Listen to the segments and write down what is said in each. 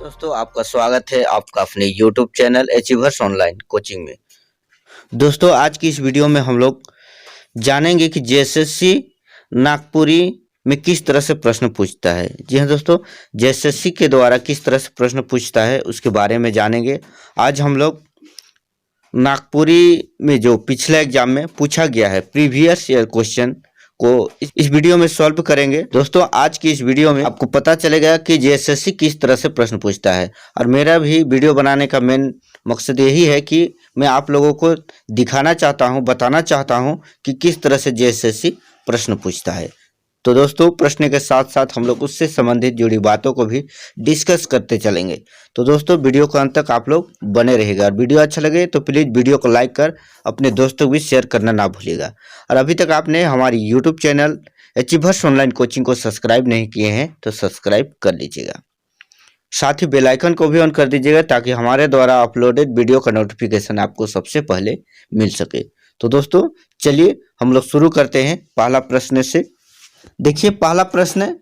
दोस्तों, आपका स्वागत है आपका अपने YouTube channel achievers online coaching में। दोस्तों, आज की इस वीडियो में हम लोग जानेंगे कि जेएसएससी नागपुरी में किस तरह से प्रश्न पूछता है। जी हाँ दोस्तों, जेएसएससी के द्वारा किस तरह से प्रश्न पूछता है उसके बारे में जानेंगे। आज हम लोग नागपुरी में जो पिछले एग्जाम में पूछा गया है प्रीवियस ईयर क्वेश्चन को इस वीडियो में सॉल्व करेंगे। दोस्तों, आज की इस वीडियो में आपको पता चलेगा कि जेएसएससी किस तरह से प्रश्न पूछता है, और मेरा भी वीडियो बनाने का मेन मकसद यही है कि मैं आप लोगों को दिखाना चाहता हूं, बताना चाहता हूं कि किस तरह से जेएसएससी प्रश्न पूछता है। तो दोस्तों, प्रश्न के साथ साथ हम लोग उससे संबंधित जुड़ी बातों को भी डिस्कस करते चलेंगे। तो दोस्तों, वीडियो को अंत तक आप लोग बने रहेगा, और वीडियो अच्छा लगे तो प्लीज़ वीडियो को लाइक कर अपने दोस्तों को भी शेयर करना ना भूलिएगा। और अभी तक आपने हमारी YouTube channel achievers online coaching को सब्सक्राइब नहीं किए हैं तो सब्सक्राइब कर लीजिएगा। साथ ही बेल आइकन को भी ऑन कर दीजिएगा ताकि हमारे द्वारा अपलोडेड वीडियो का नोटिफिकेशन आपको सबसे पहले मिल सके। तो दोस्तों, चलिए हम लोग शुरू करते हैं पहला प्रश्न से। देखिए, पहला प्रश्न है,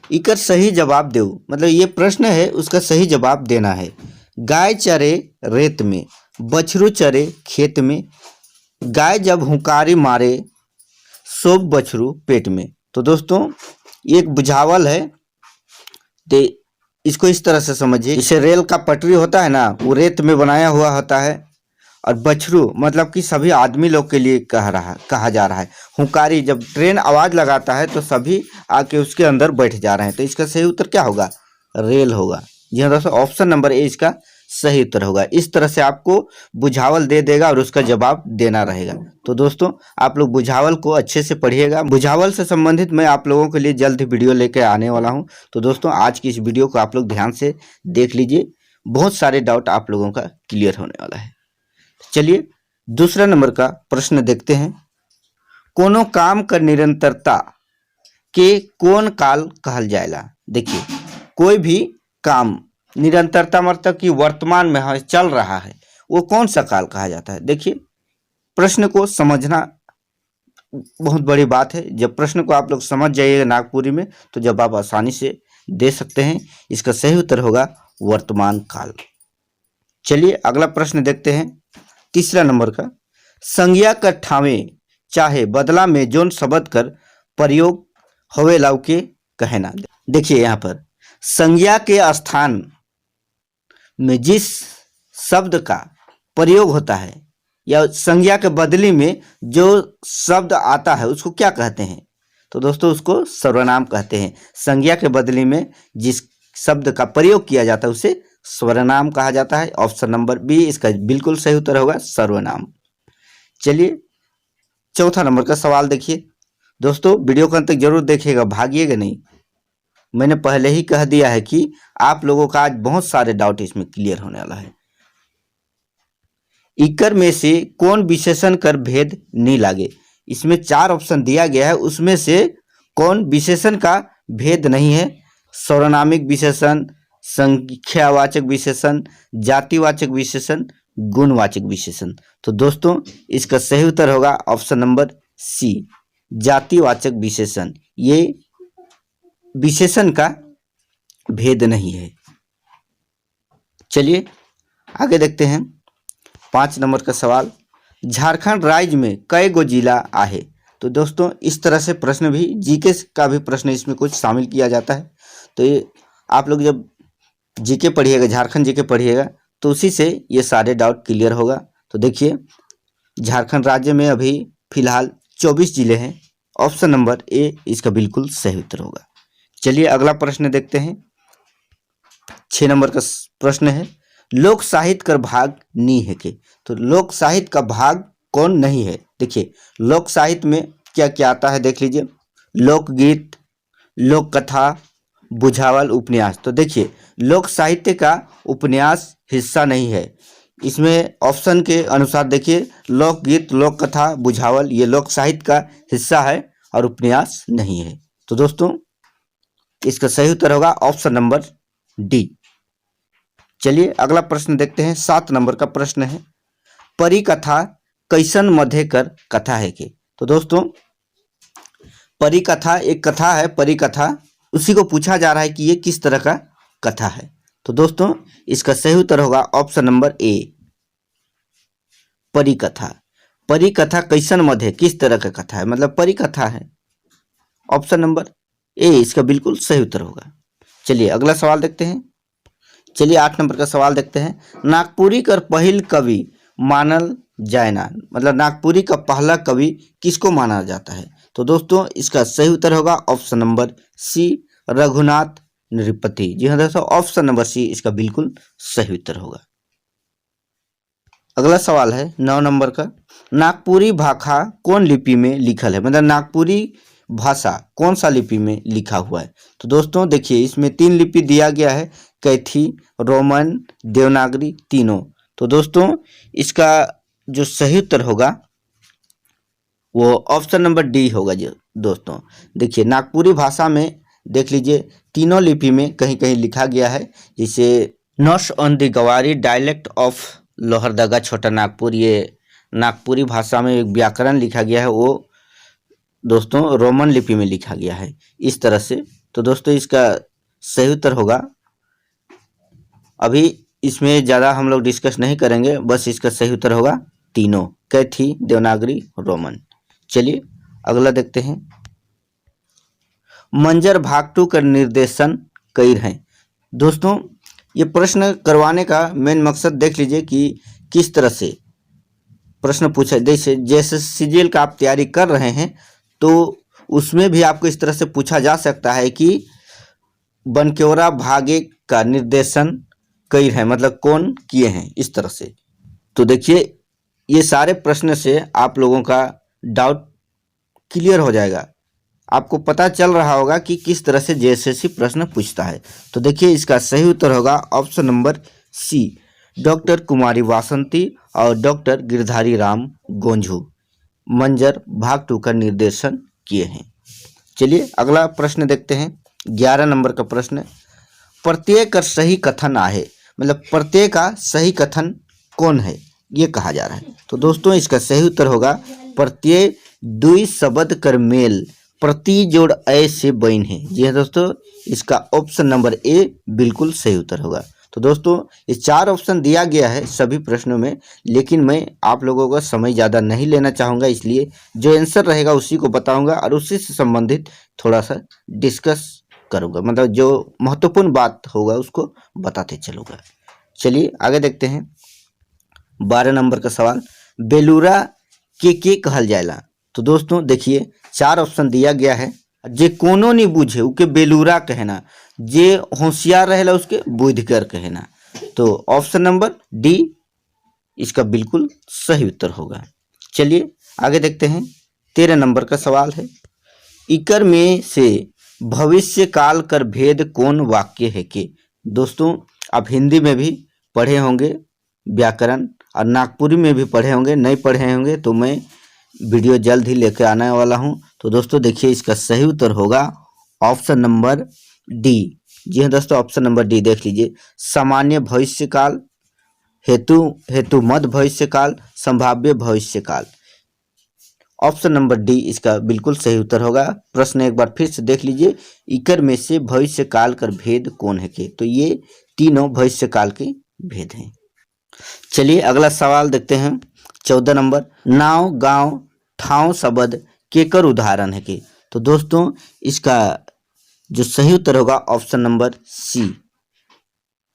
इकर सही जवाब दो। मतलब ये प्रश्न है, उसका सही जवाब देना है। गाय चरे रेत में, बछरू चरे खेत में, गाय जब हुंकारी मारे, सोब बछरू पेट में। तो दोस्तों, ये एक बुझावल है, तो इसको इस तरह से समझिए। जैसे रेल का पटरी होता है ना, वो रेत में बनाया हुआ होता है, और बछरू मतलब कि सभी आदमी लोग के लिए कहा जा रहा है। हुंकारी, जब ट्रेन आवाज़ लगाता है तो सभी आके उसके अंदर बैठ जा रहे हैं। तो इसका सही उत्तर क्या होगा? रेल होगा। जी हाँ दोस्तों, ऑप्शन नंबर ए इसका सही उत्तर होगा। इस तरह से आपको बुझावल दे देगा और उसका जवाब देना रहेगा। तो दोस्तों, आप लोग बुझावल को अच्छे से पढ़िएगा। बुझावल से संबंधित मैं आप लोगों के लिए जल्द ही वीडियो लेकर आने वाला हूँ। तो दोस्तों, आज की इस वीडियो को आप लोग ध्यान से देख लीजिए, बहुत सारे डाउट आप लोगों का क्लियर होने वाला है। चलिए दूसरा नंबर का प्रश्न देखते हैं। कोनो काम कर निरंतरता के कौन काल कहल जाएला? देखिए, कोई भी काम निरंतरता मतलब कि वर्तमान में है, चल रहा है, वो कौन सा काल कहा जाता है? देखिए, प्रश्न को समझना बहुत बड़ी बात है। जब प्रश्न को आप लोग समझ जाइएगा नागपुरी में तो जवाब आसानी से दे सकते हैं। इसका सही उत्तर होगा वर्तमान काल। चलिए अगला प्रश्न देखते हैं, तीसरा नंबर का। संज्ञा कर ठावे चाहे बदला में जोन शब्द कर प्रयोग होवे लाउ के कहना। देखिए, यहाँ पर संज्ञा के स्थान में जिस शब्द का प्रयोग होता है या संज्ञा के बदली में जो शब्द आता है उसको क्या कहते हैं? तो दोस्तों, उसको सर्वनाम कहते हैं। संज्ञा के बदली में जिस शब्द का प्रयोग किया जाता है उसे सर्वनाम कहा जाता है। ऑप्शन नंबर बी इसका बिल्कुल सही उत्तर होगा, सर्वनाम। चलिए चौथा नंबर का सवाल देखिए। दोस्तों, वीडियो को अंत तक जरूर देखिएगा, भागिएगा नहीं। मैंने पहले ही कह दिया है कि आप लोगों का आज बहुत सारे डाउट इसमें क्लियर होने वाला है। इकर में से कौन विशेषण कर भेद नहीं लागे? इसमें 4 ऑप्शन दिया गया है, उसमें से कौन विशेषण का भेद नहीं है? सर्वनामिक विशेषण, संख्यावाचक विशेषण, जातिवाचक विशेषण, गुणवाचक विशेषण। तो दोस्तों, इसका सही उत्तर होगा ऑप्शन नंबर सी, जातिवाचक विशेषण। ये विशेषण का भेद नहीं है। चलिए आगे देखते हैं, 5 नंबर का सवाल। झारखंड राज्य में कई गो जिला आहे? तो दोस्तों, इस तरह से प्रश्न भी, जीके का भी प्रश्न इसमें कुछ शामिल किया जाता है। तो ये आप लोग जब जीके पढ़िएगा, झारखंड जीके पढ़िएगा, तो उसी से ये सारे डाउट क्लियर होगा। तो देखिए, झारखंड राज्य में अभी फिलहाल 24 जिले हैं। ऑप्शन नंबर ए इसका बिल्कुल सही उत्तर होगा। चलिए अगला प्रश्न देखते हैं, 6 नंबर का प्रश्न है, लोक साहित्य का भाग नहीं है के? तो लोक साहित्य का भाग कौन नहीं है? देखिए, लोक साहित्य में क्या क्या आता है देख लीजिए। लोकगीत, लोक कथा, बुझावल, उपन्यास। तो देखिए, लोक साहित्य का उपन्यास हिस्सा नहीं है। इसमें ऑप्शन के अनुसार देखिए, लोकगीत, लोक कथा, बुझावल ये लोक साहित्य का हिस्सा है और उपन्यास नहीं है। तो दोस्तों, इसका सही उत्तर होगा ऑप्शन नंबर डी। चलिए अगला प्रश्न देखते हैं, 7 नंबर का प्रश्न है, परिकथा कैसन मध्यकर कथा है के? तो दोस्तों, परिकथा एक कथा है, परिकथा, उसी को पूछा जा रहा है कि ये किस तरह का कथा है। तो दोस्तों इसका सही उत्तर होगा ऑप्शन नंबर ए, परिकथा। परिकथा कैसन मद है, किस तरह का कथा है, मतलब परिकथा है। ऑप्शन नंबर ए इसका बिल्कुल सही उत्तर होगा। चलिए अगला सवाल देखते हैं। चलिए 8 नंबर का सवाल देखते हैं। नागपुरी कर पहिल कवि मानल जायना, मतलब नागपुरी का पहला कवि किसको माना जाता है? तो दोस्तों इसका सही उत्तर होगा ऑप्शन नंबर सी, रघुनाथ नृपति। जी हाँ दोस्तों, ऑप्शन नंबर सी इसका बिल्कुल सही उत्तर होगा। अगला सवाल है 9 नंबर का। नागपुरी भाषा कौन लिपि में लिखल है, मतलब नागपुरी भाषा कौन सा लिपि में लिखा हुआ है? तो दोस्तों देखिए इसमें 3 लिपि दिया गया है, कैथी, रोमन, देवनागरी, तीनों। तो दोस्तों इसका जो सही उत्तर होगा वो ऑप्शन नंबर डी होगा। जी दोस्तों देखिए नागपुरी भाषा में देख लीजिए तीनों लिपि में कहीं कहीं लिखा गया है, जैसे नॉट्स ऑन द गवारी डायलेक्ट ऑफ लोहरदगा छोटा नागपुर, ये नागपुरी भाषा में एक व्याकरण लिखा गया है, वो दोस्तों रोमन लिपि में लिखा गया है इस तरह से। तो दोस्तों इसका सही उत्तर होगा, अभी इसमें ज़्यादा हम लोग डिस्कस नहीं करेंगे, बस इसका सही उत्तर होगा तीनों, कैथी, देवनागरी, रोमन। चलिए अगला देखते हैं। मंजर भाग 2 का निर्देशन कई हैं। दोस्तों ये प्रश्न करवाने का मेन मकसद देख लीजिए कि किस तरह से प्रश्न पूछा, जैसे सीजीएल का आप तैयारी कर रहे हैं तो उसमें भी आपको इस तरह से पूछा जा सकता है कि बनक्योरा भागे का निर्देशन कई हैं, मतलब कौन किए हैं, इस तरह से। तो देखिए ये सारे प्रश्न से आप लोगों का डाउट क्लियर हो जाएगा, आपको पता चल रहा होगा कि किस तरह से जेएसएससी प्रश्न पूछता है। तो देखिए इसका सही उत्तर होगा ऑप्शन नंबर सी, डॉक्टर कुमारी वासंती और डॉक्टर गिरधारी राम गोंझू मंजर भाग 2 का निर्देशन किए हैं। चलिए अगला प्रश्न देखते हैं। 11 नंबर का प्रश्न, प्रत्यय का सही कथन आहे, मतलब प्रत्यय का सही कथन कौन है ये कहा जा रहा है। तो दोस्तों इसका सही उत्तर होगा प्रत्यय दुई शब्द कर मेल प्रति जोड़ ऐ से बन है। जी हाँ दोस्तों, इसका ऑप्शन नंबर ए बिल्कुल सही उत्तर होगा। तो दोस्तों ये 4 ऑप्शन दिया गया है सभी प्रश्नों में, लेकिन मैं आप लोगों का समय ज़्यादा नहीं लेना चाहूँगा, इसलिए जो आंसर रहेगा उसी को बताऊँगा और उसी से संबंधित थोड़ा सा डिस्कस करूँगा, मतलब जो महत्वपूर्ण बात होगा उसको बताते चलूँगा। चलिए आगे देखते हैं। 12 नंबर का सवाल, बेलूरा के कहल जाएला। तो दोस्तों देखिए 4 ऑप्शन दिया गया है, जे कोनो नहीं बूझे उके बेलूरा कहना, जे होशियार रहेला उसके बुद्धकर कहना। तो ऑप्शन नंबर डी इसका बिल्कुल सही उत्तर होगा। चलिए आगे देखते हैं। 13 नंबर का सवाल है, इकर में से भविष्य काल कर भेद कौन वाक्य है के? दोस्तों आप हिंदी में भी पढ़े होंगे व्याकरण और नागपुरी में भी पढ़े होंगे, नहीं पढ़े होंगे तो मैं वीडियो जल्द ही लेकर आने वाला हूं। तो दोस्तों देखिए इसका सही उत्तर होगा ऑप्शन नंबर डी। जी हाँ दोस्तों, ऑप्शन नंबर डी देख लीजिए, सामान्य भविष्य काल, हेतु मध्य भविष्य काल, संभाव्य भविष्य काल। ऑप्शन नंबर डी इसका बिल्कुल सही उत्तर होगा। प्रश्न एक बार फिर से देख लीजिए, इकर में से भविष्य काल कर भेद कौन है के? तो ये तीनों भविष्य काल के भेद हैं। चलिए अगला सवाल देखते हैं। 14 नंबर, नाव गांव ठाव शब्द केकर उदाहरण है के? तो दोस्तों इसका जो सही उत्तर होगा ऑप्शन नंबर सी।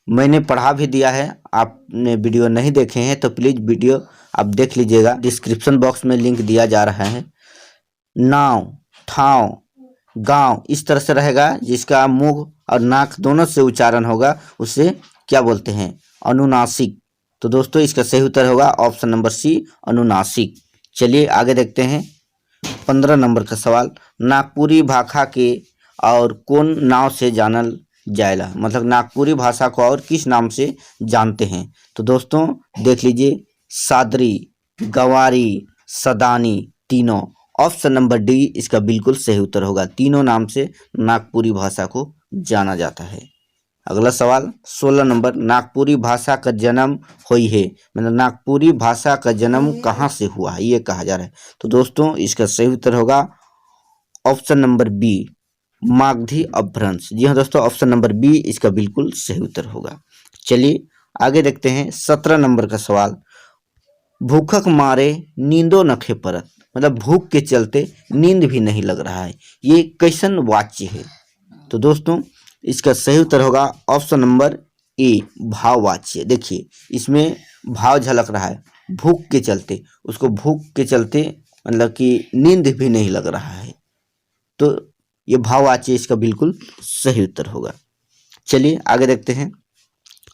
मैंने पढ़ा भी दिया है, आपने वीडियो नहीं देखे हैं तो प्लीज वीडियो आप देख लीजिएगा, डिस्क्रिप्शन बॉक्स में लिंक दिया जा रहा है। नाव ठाव गांव इस तरह से रहेगा, जिसका मुंह और नाक दोनों से उच्चारण होगा उसे क्या बोलते हैं? अनुनासिक। तो दोस्तों इसका सही उत्तर होगा ऑप्शन नंबर सी, अनुनासिक। चलिए आगे देखते हैं। 15 नंबर का सवाल, नागपुरी भाषा के और कौन नाम से जानल जाएला, मतलब नागपुरी भाषा को और किस नाम से जानते हैं? तो दोस्तों देख लीजिए, सादरी, गंवारी, सदानी, तीनों। ऑप्शन नंबर डी इसका बिल्कुल सही उत्तर होगा। तीनों नाम से नागपुरी भाषा को जाना जाता है। अगला सवाल 16 नंबर, नागपुरी भाषा का जन्म हुई है, मतलब नागपुरी भाषा का जन्म कहाँ से हुआ है ये कहा जा रहा है। तो दोस्तों इसका सही उत्तर होगा ऑप्शन नंबर बी, मागधी अपभ्रंश। जी हाँ दोस्तों, ऑप्शन नंबर बी इसका बिल्कुल सही उत्तर होगा। चलिए आगे देखते हैं 17 नंबर का सवाल। भूखक मारे नींदो नखे परत, मतलब भूख के चलते नींद भी नहीं लग रहा है, ये कैसन वाच्य है? तो दोस्तों इसका सही उत्तर होगा ऑप्शन नंबर ए, भाववाच्य। देखिए इसमें भाव झलक रहा है, भूख के चलते, उसको भूख के चलते मतलब कि नींद भी नहीं लग रहा है, तो ये भाववाच्य इसका बिल्कुल सही उत्तर होगा। चलिए आगे देखते हैं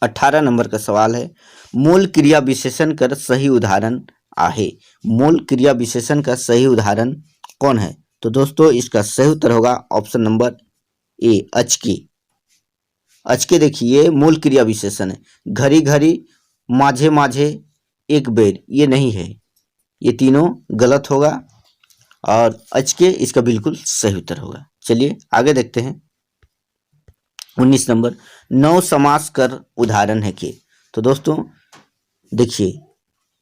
18 नंबर का सवाल है। मूल क्रिया विशेषण कर सही उदाहरण आहे। मूल क्रिया विशेषण का सही उदाहरण कौन है? तो दोस्तों इसका सही उत्तर होगा ऑप्शन नंबर ए, अचके। अचके देखिए मूल क्रिया विशेषण है, घड़ी घड़ी, माझे माझे, एक बेर, ये नहीं है, ये तीनों गलत होगा और अचके इसका बिल्कुल सही उत्तर होगा। चलिए आगे देखते हैं 19 नंबर। नौ समास कर उदाहरण है के। तो दोस्तों देखिए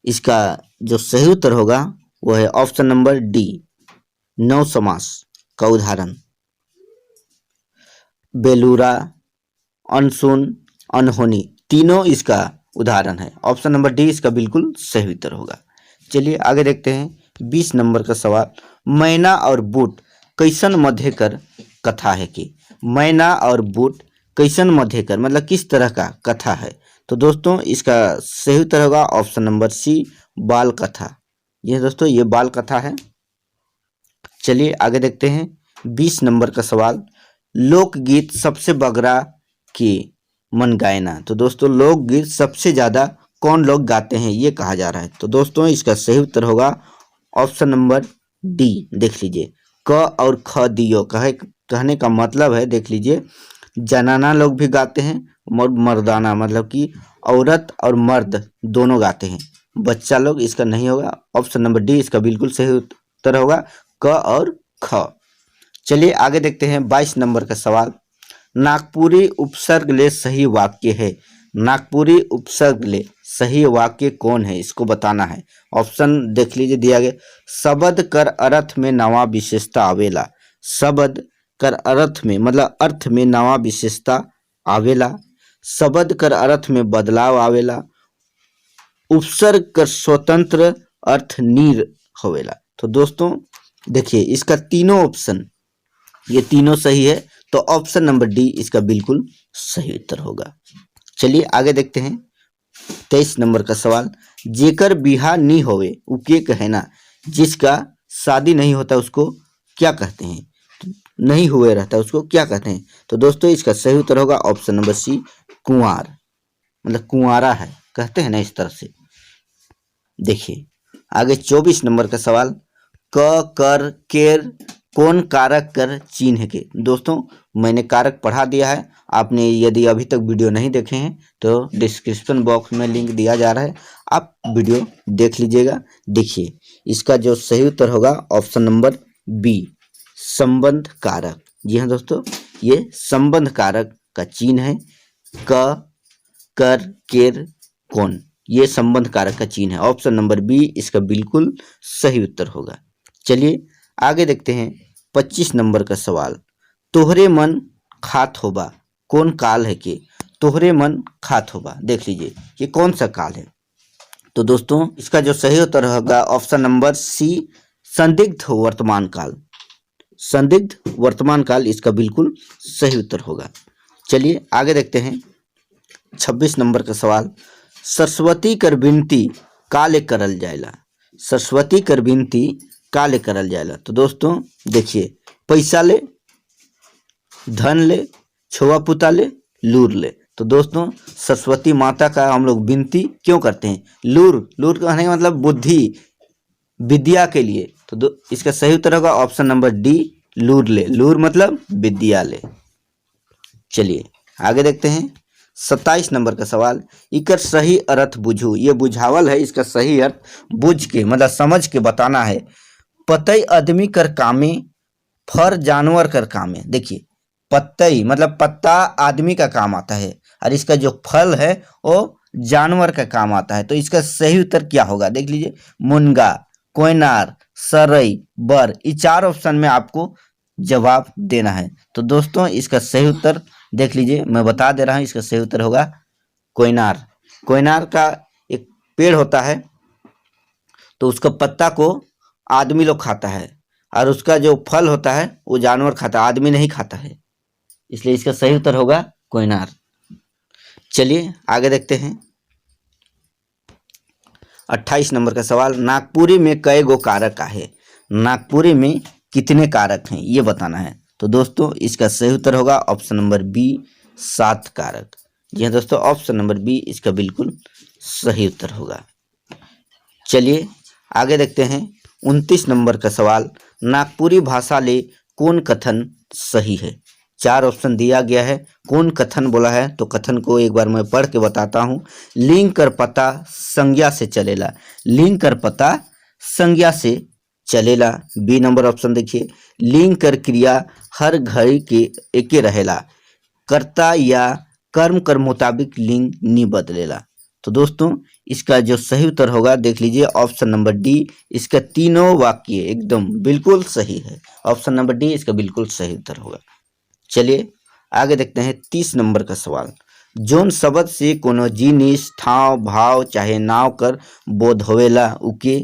इसका जो सही उत्तर होगा वो है ऑप्शन नंबर डी, नौ समास का उदाहरण बेलूरा, अनसुन, अनहोनी, तीनों इसका उदाहरण है। ऑप्शन नंबर डी इसका बिल्कुल सही उत्तर होगा। चलिए आगे देखते हैं 20 नंबर का सवाल। मैना और बूट कैसन मध्य कर कथा है कि। मैना और बूट कैसन मध्य कर मतलब किस तरह का कथा है? तो दोस्तों इसका सही उत्तर होगा ऑप्शन नंबर सी, बाल कथा। ये दोस्तों ये बाल कथा है। चलिए आगे देखते हैं 20 नंबर का सवाल। लोकगीत सबसे बगरा के मन गायना। तो दोस्तों लोकगीत सबसे ज्यादा कौन लोग गाते हैं ये कहा जा रहा है? तो दोस्तों इसका सही उत्तर होगा ऑप्शन नंबर डी। देख लीजिए क और ख दियो कहने का मतलब है, देख लीजिए जनाना लोग भी गाते हैं और मर्दाना मतलब कि औरत और मर्द दोनों गाते हैं, बच्चा लोग इसका नहीं होगा। ऑप्शन नंबर डी इसका बिल्कुल सही उत्तर होगा, क और ख। चलिए आगे देखते हैं 22 नंबर का सवाल। नागपुरी उपसर्ग ले सही वाक्य है। नागपुरी उपसर्ग ले सही वाक्य कौन है इसको बताना है। ऑप्शन देख लीजिए दिया गया। शब्द कर अर्थ में नवा विशेषता आवेला। शब्द कर अर्थ में मतलब अर्थ में नवा विशेषता आवेला। शब्द कर अर्थ में बदलाव आवेला। उपसर्ग कर स्वतंत्र अर्थ नीर होवेला। तो दोस्तों देखिए इसका तीनों ऑप्शन ये तीनों सही है, तो ऑप्शन नंबर डी इसका बिल्कुल सही उत्तर होगा। चलिए आगे देखते हैं 23 नंबर का सवाल। जेकर बिहा नहीं होवे वो के कहना। जिसका शादी नहीं होता उसको क्या कहते हैं? नहीं हुए रहता उसको क्या कहते हैं? तो दोस्तों इसका सही उत्तर होगा ऑप्शन नंबर सी, कुंवार, मतलब कुंवारा है कहते हैं ना इस तरह से। देखिए आगे 24 नंबर का सवाल। क कर केर कौन कारक कर चिन्ह के। दोस्तों मैंने कारक पढ़ा दिया है, आपने यदि अभी तक वीडियो नहीं देखे हैं तो डिस्क्रिप्शन बॉक्स में लिंक दिया जा रहा है, आप वीडियो देख लीजिएगा। देखिए इसका जो सही उत्तर होगा ऑप्शन नंबर बी, संबंध कारक। जी हाँ दोस्तों ये संबंध कारक का चिन्ह है। क कर केर कौन, ये संबंध कारक का चिन्ह है। ऑप्शन नंबर बी इसका बिल्कुल सही उत्तर होगा। चलिए आगे देखते हैं 25 नंबर का सवाल। तोहरे मन खात होबा कौन काल है के। तोहरे मन खात होबा, देख लीजिए ये कौन सा काल है? तो दोस्तों इसका जो सही उत्तर होगा ऑप्शन नंबर सी, संदिग्ध वर्तमान काल। संदिग्ध वर्तमान काल इसका बिल्कुल सही उत्तर होगा। चलिए आगे देखते हैं 26 नंबर का सवाल। सरस्वती कर विनती काले करल जाएला। सरस्वती कर विनती काले करल जाएला। तो दोस्तों देखिए पैसा ले, धन ले, छुआ पुता ले, लूर ले। तो दोस्तों सरस्वती माता का हम लोग विनती क्यों करते हैं? लूर, लूर कहने का मतलब बुद्धि, विद्या के लिए। तो इसका सही उत्तर होगा ऑप्शन नंबर डी, लूर ले। लूर मतलब विद्या ले। चलिए आगे देखते हैं 27 नंबर का सवाल। इकर सही अर्थ बुझू। ये बुझावल है, इसका सही अर्थ बुझ के मतलब समझ के बताना है। पतई आदमी कर कामे, फर जानवर कर कामे। देखिए पतई मतलब पत्ता आदमी का काम आता है और इसका जो फल है वो जानवर का काम आता है। तो इसका सही उत्तर क्या होगा? देख लीजिए मुनगा, कोयनार, सरई, बर। ये चार ऑप्शन में आपको जवाब देना है। तो दोस्तों इसका सही उत्तर देख लीजिए, मैं बता दे रहा हूँ, इसका सही उत्तर होगा कोयनार। कोयनार का एक पेड़ होता है, तो उसका पत्ता को आदमी लोग खाता है, और उसका जो फल होता है वो जानवर खाता है, आदमी नहीं खाता है, इसलिए इसका सही उत्तर होगा कोयनार। चलिए आगे देखते हैं 28 नंबर का सवाल, नागपुरी में कई गो कारक है? नागपुरी में कितने कारक हैं ये बताना है। तो दोस्तों इसका सही उत्तर होगा ऑप्शन नंबर बी, 7 कारक। जी हाँ दोस्तों, ऑप्शन नंबर बी इसका बिल्कुल सही उत्तर होगा। चलिए आगे देखते हैं 29 नंबर का सवाल, नागपुरी भाषा ले कौन कथन सही है? 4 ऑप्शन दिया गया है, कौन कथन बोला है? तो कथन को एक बार मैं पढ़ के बताता हूँ। लिंग कर पता संज्ञा से चलेला, लिंग कर पता संज्ञा से चलेला। बी नंबर ऑप्शन देखिए, लिंग कर क्रिया हर घड़ी के एके रहेला, कर्ता या कर्म कर मुताबिक लिंग नहीं बदलेला। तो दोस्तों इसका जो सही उत्तर होगा देख लीजिए, ऑप्शन नंबर डी, इसका तीनों वाक्य एकदम बिल्कुल सही है। ऑप्शन नंबर डी इसका बिल्कुल सही उत्तर होगा। चलिए आगे देखते हैं 30 नंबर का सवाल, जोन शब्द से कोनो जिनिस ठाव भाव चाहे नाव कर बोध होवेला उके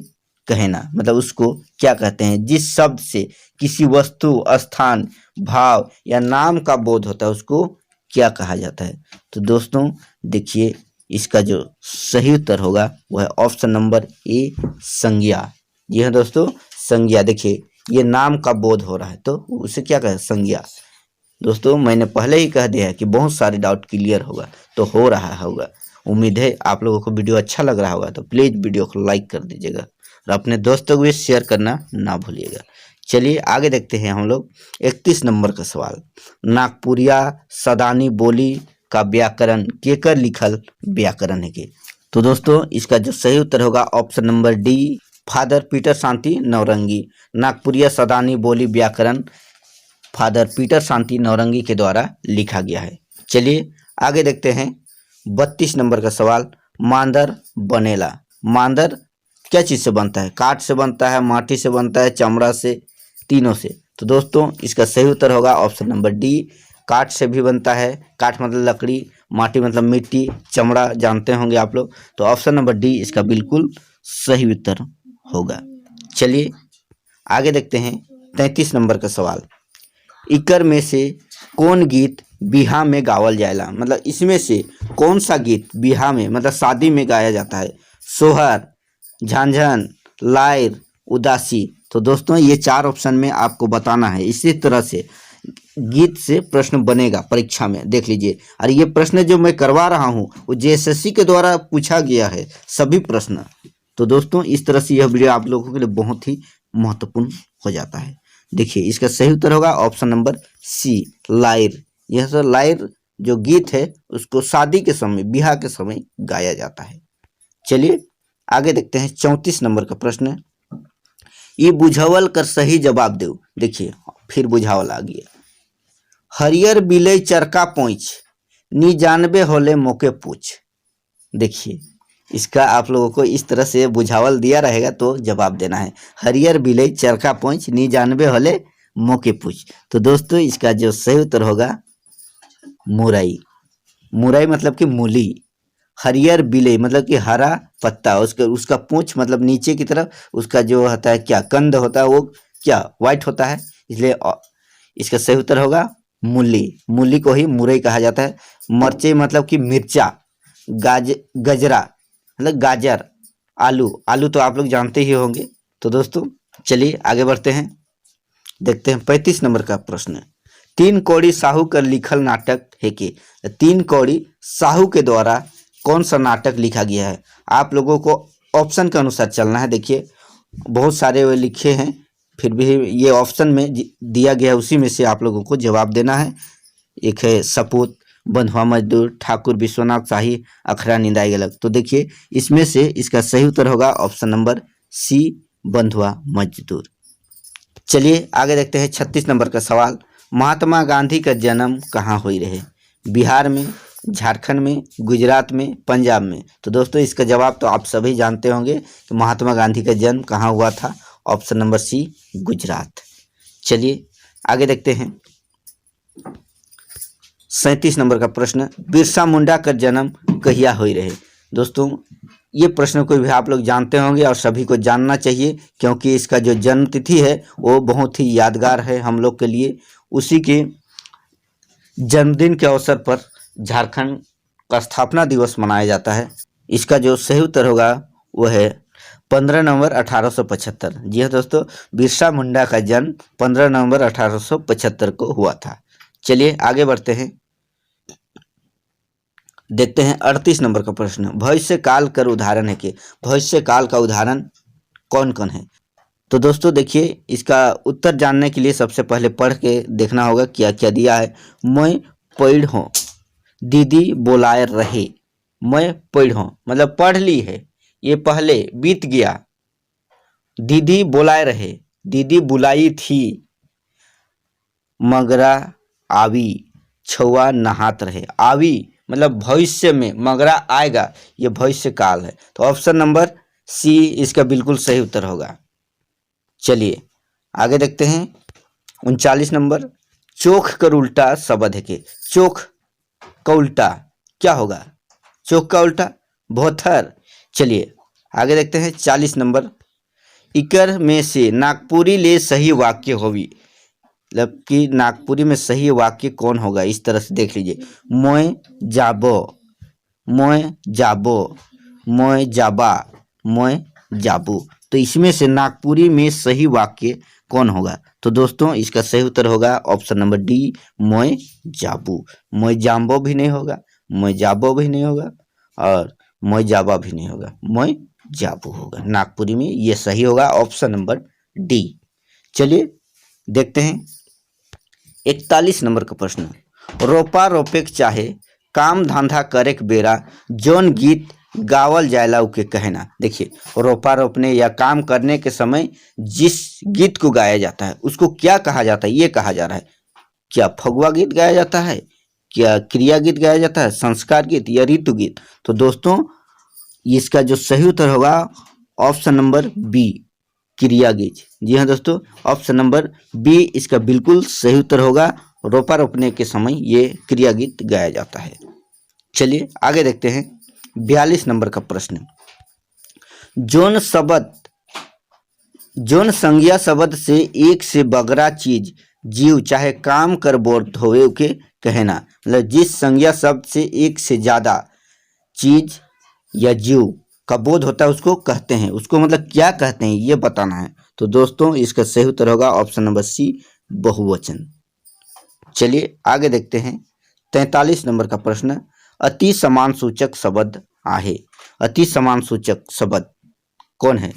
कहना, मतलब उसको क्या कहते हैं? जिस शब्द से किसी वस्तु, स्थान, भाव या नाम का बोध होता है उसको क्या कहा जाता है? तो दोस्तों देखिए इसका जो सही उत्तर होगा वह है ऑप्शन नंबर ए, संज्ञा। जी हाँ दोस्तों, संज्ञा। देखिए ये नाम का बोध हो रहा है तो उसे क्या कहें? संज्ञा। दोस्तों मैंने पहले ही कह दिया है कि बहुत सारे डाउट क्लियर होगा, तो हो रहा होगा। उम्मीद है आप लोगों को वीडियो अच्छा लग रहा होगा, तो प्लीज़ वीडियो को लाइक कर दीजिएगा और अपने दोस्तों को भी शेयर करना ना भूलिएगा। चलिए आगे देखते हैं हम लोग 31 नंबर का सवाल, नागपुरिया सदानी बोली का व्याकरण केकर लिखल व्याकरण है के? तो दोस्तों इसका जो सही उत्तर होगा option number D, father Peter Shanti Naurangi. Nagpuria Sadani बोली व्याकरण फादर पीटर शांति नौरंगी के द्वारा लिखा गया है। चलिए आगे देखते हैं 32 नंबर का सवाल, मांदर बनेला। मांदर क्या चीज़ से बनता है? काठ से बनता है, माटी से बनता है, चमड़ा से, तीनों से। तो दोस्तों इसका सही उत्तर होगा ऑप्शन नंबर डी, काठ से भी बनता है। काठ मतलब लकड़ी, माटी मतलब मिट्टी, चमड़ा जानते होंगे आप लोग। तो ऑप्शन नंबर डी इसका बिल्कुल सही उत्तर होगा। चलिए आगे देखते हैं 33 नंबर का सवाल, इकर में से कौन गीत बिहा में गावल जाएला? मतलब इसमें से कौन सा गीत बिहा में मतलब शादी में गाया जाता है? सोहर, झांझन, लायर, उदासी। तो दोस्तों ये 4 ऑप्शन में आपको बताना है। इसी तरह से गीत से प्रश्न बनेगा परीक्षा में, देख लीजिए। और ये प्रश्न जो मैं करवा रहा हूँ वो जेएसएससी के द्वारा पूछा गया है सभी प्रश्न। तो दोस्तों इस तरह से यह वीडियो आप लोगों के लिए बहुत ही महत्वपूर्ण हो जाता है। देखिए इसका सही उत्तर होगा ऑप्शन नंबर सी, लायर। यह सर लायर जो गीत है उसको शादी के समय, बिहा के समय गाया जाता है। चलिए आगे देखते हैं 34 नंबर का प्रश्न, ये बुझावल कर सही जवाब दो। देखिए फिर बुझावल आ गया, हरियर बिलई चरका पोंछ नी जानबे होले मोके पूछ। देखिए इसका आप लोगों को इस तरह से बुझावल दिया रहेगा तो जवाब देना है, हरियर बिलई चरका पोंछ नी जानबे होले मोके पूछ। तो दोस्तों इसका जो सही उत्तर होगा मुरई। मुरई मतलब कि मूली, हरियर बिलई मतलब कि हरा पत्ता, उसका पूंछ मतलब नीचे की तरफ, उसका जो होता है क्या कंद होता है वो क्या वाइट होता है, इसलिए इसका सही उत्तर होगा मूली। मूली को ही मुरई कहा जाता है। मरचे मतलब कि मिर्चा, गजरा मतलब गाजर, आलू, आलू तो आप लोग जानते ही होंगे। तो दोस्तों चलिए आगे बढ़ते हैं, देखते हैं 35 नंबर का प्रश्न, 3 कौड़ी साहू का लिखल नाटक है कि? 3 कौड़ी साहू के द्वारा कौन सा नाटक लिखा गया है? आप लोगों को ऑप्शन के अनुसार चलना है। देखिए बहुत सारे वे लिखे हैं, फिर भी ये ऑप्शन में दिया गया है, उसी में से आप लोगों को जवाब देना है। एक है सपूत, बंधुआ मजदूर, ठाकुर विश्वनाथ शाही, अखरा निंदाई गलत। तो देखिए इसमें से इसका सही उत्तर होगा ऑप्शन नंबर सी, बंधुआ मजदूर। चलिए आगे देखते हैं 36 नंबर का सवाल, महात्मा गांधी का जन्म कहाँ हुई रहे? बिहार में, झारखंड में, गुजरात में, पंजाब में। तो दोस्तों इसका जवाब तो आप सभी जानते होंगे कि महात्मा गांधी का जन्म कहाँ हुआ था। Option number C, Gujarat. चलिए आगे देखते हैं 37 नंबर का प्रश्न, बिरसा मुंडा का जन्म कहिया हुई रहे। दोस्तों ये प्रश्न को भी आप लोग जानते होंगे और सभी को जानना चाहिए, क्योंकि इसका जो जन्म तिथि है वो बहुत ही यादगार है हम लोग के लिए। उसी के जन्मदिन के अवसर पर झारखंड का स्थापना दिवस मनाया जाता है। इसका जो सही उत्तर होगा वो है 15 नवंबर 1875। जी हाँ दोस्तों, बिरसा मुंडा का जन्म 15 नवंबर 1875 को हुआ था। चलिए आगे बढ़ते हैं, देखते हैं 38 नंबर का प्रश्न, भविष्य काल कर उदाहरण है कि भविष्य काल का उदाहरण कौन कौन है। तो दोस्तों देखिए, इसका उत्तर जानने के लिए सबसे पहले पढ़ के देखना होगा क्या क्या दिया है। मैं पढ़ हूँ, दीदी बुलाए रहे। मैं पढ़ हूँ मतलब पढ़ ली है, ये पहले बीत गया। दीदी बुलाए रहे, दीदी बुलाई थी। मगरा आवी, छुआ नहात रहे। आवी मतलब भविष्य में, मगरा आएगा, ये भविष्य काल है। तो ऑप्शन नंबर सी इसका बिल्कुल सही उत्तर होगा। चलिए आगे देखते हैं 39 नंबर, चोख कर उल्टा शब्द है कि चोख का उल्टा क्या होगा। चोख का उल्टा भोथर। चलिए आगे देखते हैं 40 नंबर, इकर में से नागपुरी ले सही वाक्य होवी। मतलब कि नागपुरी में सही वाक्य कौन होगा, इस तरह से देख लीजिए। मोय जाबो, मोय जाबो, मोय जाबा, मोय जाबू। तो इसमें से नागपुरी में सही वाक्य कौन होगा। तो दोस्तों इसका सही उत्तर होगा ऑप्शन नंबर डी, मोय जाबू। मोय जाम्बो भी नहीं होगा, मोय जाबो भी नहीं होगा और मोय जाबा भी नहीं होगा, मोय जाबू होगा। नागपुरी में ये सही होगा ऑप्शन नंबर डी। चलिए देखते हैं 41 नंबर का प्रश्न, रोपा रोपे के चाहे काम धंधा करे के बेरा जौन गीत गावल जायला उके कहना। देखिए, रोपा रोपने या काम करने के समय जिस गीत को गाया जाता है उसको क्या कहा जाता है, ये कहा जा रहा है। क्या फगुआ गीत गाया जाता है, क्या क्रिया गीत गाया जाता है, संस्कार गीत या ऋतु गीत। तो दोस्तों इसका जो सही उत्तर होगा ऑप्शन नंबर बी, क्रिया गीत। जी हाँ दोस्तों, ऑप्शन नंबर बी इसका बिल्कुल सही उत्तर होगा। रोपा रोपने के समय ये क्रिया गीत गाया जाता है। चलिए आगे देखते हैं 42 नंबर का प्रश्न, जोन शब्द, जोन संज्ञा शब्द से एक से बगरा चीज जीव चाहे काम कर बोध होवे के कहना। मतलब जिस संज्ञा शब्द से एक से ज्यादा चीज या जीव का बोध होता है उसको कहते हैं। उसको मतलब क्या कहते हैं ये बताना है। तो दोस्तों इसका सही उत्तर होगा ऑप्शन नंबर सी, बहुवचन। चलिए आगे देखते हैं 43 नंबर का प्रश्न, अति समान सूचक शब्द आहे। अति समान सूचक शब्द कौन है।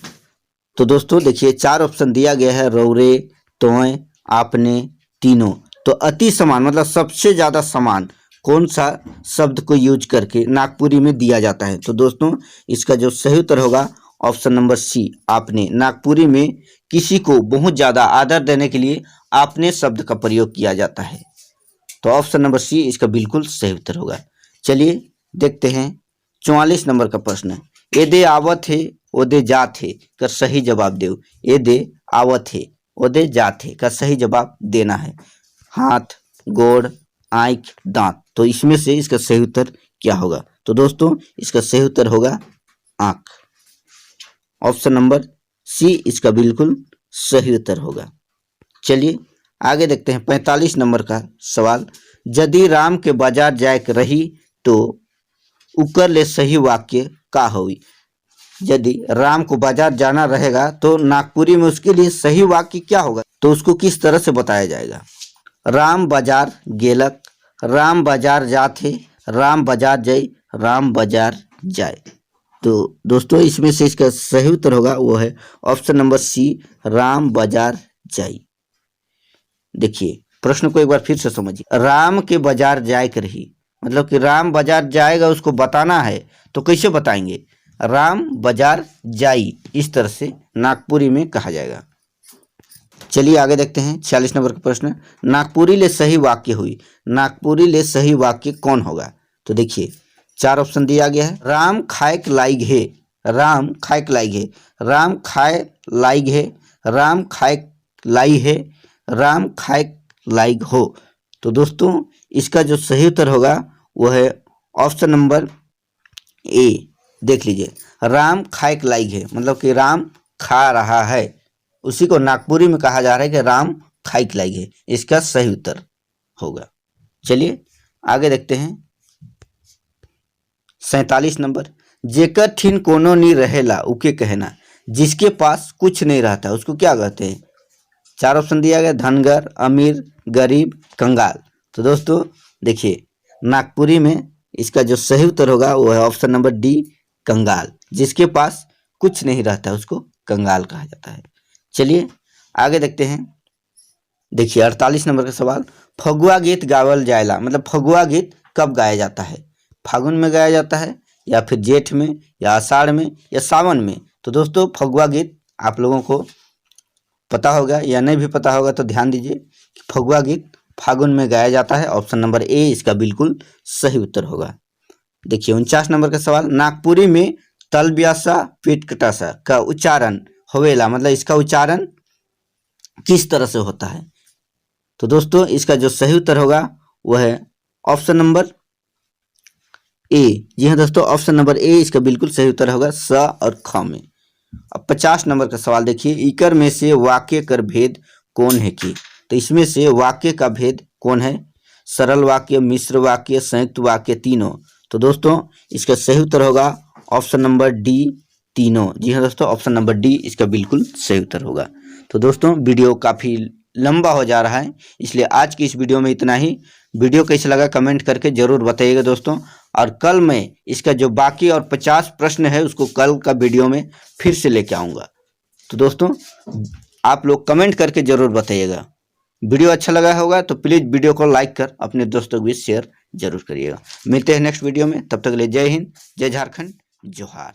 तो दोस्तों देखिए 4 ऑप्शन दिया गया है, रौरे, तोय, आपने, तीनों। तो अति समान मतलब सबसे ज्यादा समान कौन सा शब्द को यूज करके नागपुरी में दिया जाता है। तो दोस्तों इसका जो सही उत्तर होगा ऑप्शन नंबर सी, आपने। नागपुरी में किसी को बहुत ज्यादा आदर देने के लिए आपने शब्द का प्रयोग किया जाता है। तो ऑप्शन नंबर सी इसका बिल्कुल सही उत्तर होगा। चलिए देखते हैं 44 नंबर का प्रश्न, एदे आवत है ओदे जात है का सही जवाब दो। एदे आवत है ओदे जात है का सही जवाब देना है। हाथ, गोड़, आंख, दांत। तो इसमें से इसका सही उत्तर क्या होगा। तो दोस्तों इसका सही उत्तर होगा आंख। ऑप्शन नंबर सी इसका बिल्कुल सही उत्तर होगा। चलिए आगे देखते हैं 45 नंबर का सवाल, यदि राम के बाजार जाए रही तो उकर ले सही वाक्य का होई। यदि राम को बाजार जाना रहेगा तो नागपुरी में उसके लिए सही वाक्य क्या होगा। तो उसको किस तरह से बताया जाएगा। राम बाजार गेलक, राम बाजार जाते, राम बाजार जाए, राम बाजार जाए। तो दोस्तों इसमें से इसका सही उत्तर होगा वो है ऑप्शन नंबर सी, राम बाजार जाई। देखिए प्रश्न को एक बार फिर से समझिए, राम के बाजार जाए कर रही मतलब कि राम बाजार जाएगा उसको बताना है। तो कैसे बताएंगे, राम बाजार जाई, इस तरह से नागपुरी में कहा जाएगा। चलिए आगे देखते हैं 46 नंबर का प्रश्न, नागपुरी ले सही वाक्य हुई। नागपुरी ले सही वाक्य कौन होगा। तो देखिए 4 ऑप्शन दिया गया है, राम खाए लाइग है, राम खाए लाइग है, राम खाए लाइग है, राम खाए लाई है, राम खाए लायक हो। तो दोस्तों इसका जो सही उत्तर होगा वो है ऑप्शन नंबर ए। देख लीजिए, राम खाए लायक है मतलब कि राम खा रहा है, उसी को नागपुरी में कहा जा रहा है कि राम खाए लायक है। इसका सही उत्तर होगा। चलिए आगे देखते हैं 47 नंबर। जेकर ठीन कोनो नहीं रहेला उके कहना, जिसके पास कुछ नहीं रहता उसको क्या कहते हैं? 4 ऑप्शन दिया गया, धनगर, अमीर, गरीब, कंगाल। तो दोस्तों देखिए, नागपुरी में इसका जो सही उत्तर होगा वो है ऑप्शन नंबर डी, कंगाल। जिसके पास कुछ नहीं रहता उसको कंगाल कहा जाता है। चलिए आगे देखते हैं। देखिए 48 नंबर का सवाल, फगुआ गीत गावल जायला मतलब फगुआ गीत कब गाया जाता है? फागुन में गाया जाता है या फिर जेठ में या आषाढ़ में या सावन में? तो दोस्तों फगुआ गीत आप लोगों को पता होगा या नहीं भी पता होगा तो ध्यान दीजिए कि फगुआ गीत फागुन में गाया जाता है। ऑप्शन नंबर ए इसका बिल्कुल सही उत्तर होगा। देखिए 49 नंबर का सवाल, नागपुरी में तलब्यासा पेटकटासा का उच्चारण होवेला मतलब इसका उच्चारण किस तरह से होता है? तो दोस्तों इसका जो सही उत्तर होगा वह है ऑप्शन नंबर ए। जी हाँ दोस्तों, ऑप्शन नंबर ए इसका बिल्कुल सही उत्तर होगा, स और ख में। अब 50 नंबर का सवाल देखिए, इकर में से वाक्य कर भेद कौन है की? तो इसमें से वाक्य का भेद कौन है? सरल वाक्य, मिश्र वाक्य, संयुक्त वाक्य, तीनों। तो दोस्तों इसका सही उत्तर होगा ऑप्शन नंबर डी, तीनों। जी हाँ दोस्तों, ऑप्शन नंबर डी इसका बिल्कुल सही उत्तर होगा। तो दोस्तों वीडियो काफ़ी लंबा हो जा रहा है, इसलिए आज की इस वीडियो में इतना ही। वीडियो कैसा लगा कमेंट करके ज़रूर बताइएगा दोस्तों। और कल मैं इसका जो बाकी और 50 प्रश्न है उसको कल का वीडियो में फिर से लेके आऊँगा। तो दोस्तों आप लोग कमेंट करके ज़रूर बताइएगा। वीडियो अच्छा लगा होगा तो प्लीज़ वीडियो को लाइक कर अपने दोस्तों के बीच शेयर जरूर करिएगा। मिलते हैं नेक्स्ट वीडियो में, तब तक के लिए जय हिंद, जय झारखंड, जोहार।